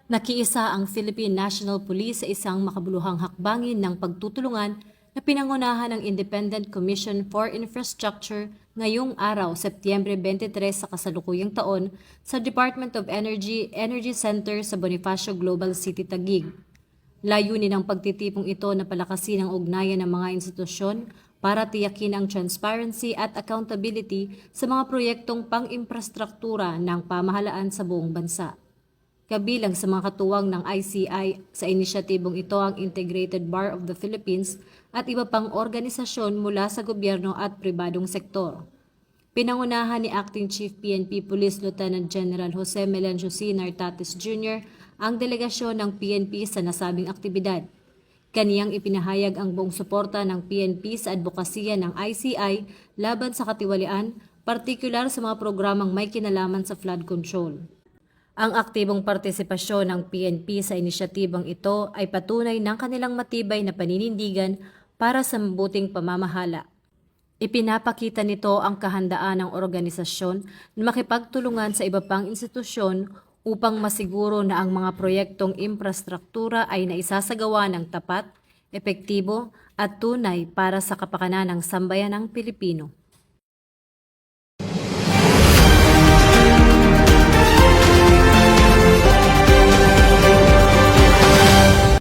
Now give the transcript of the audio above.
Nakiisa ang Philippine National Police sa isang makabuluhang hakbangin ng pagtutulungan na pinangunahan ng Independent Commission for Infrastructure ngayong araw, Setyembre 23 sa kasalukuyang taon sa Department of Energy Center sa Bonifacio Global City, Taguig. Layunin ng pagtitipong ito na palakasin ang ugnayan ng mga institusyon para tiyakin ang transparency at accountability sa mga proyektong pang-imprastruktura ng pamahalaan sa buong bansa. Kabilang sa mga katuwang ng ICI sa inisyatibong ito ang Integrated Bar of the Philippines at iba pang organisasyon mula sa gobyerno at pribadong sektor. Pinangunahan ni Acting Chief PNP Police Lieutenant General Jose Melencio C. Nartates Jr. ang delegasyon ng PNP sa nasabing aktibidad. Kaniyang ipinahayag ang buong suporta ng PNP sa advokasya ng ICI laban sa katiwalian, partikular sa mga programang may kinalaman sa flood control. Ang aktibong partisipasyon ng PNP sa inisyatibang ito ay patunay ng kanilang matibay na paninindigan para sa mabuting pamamahala. Ipinapakita nito ang kahandaan ng organisasyon na makipagtulungan sa iba pang institusyon upang masiguro na ang mga proyektong infrastruktura ay naisasagawa ng tapat, epektibo at tunay para sa kapakanan ng sambayanang Pilipino.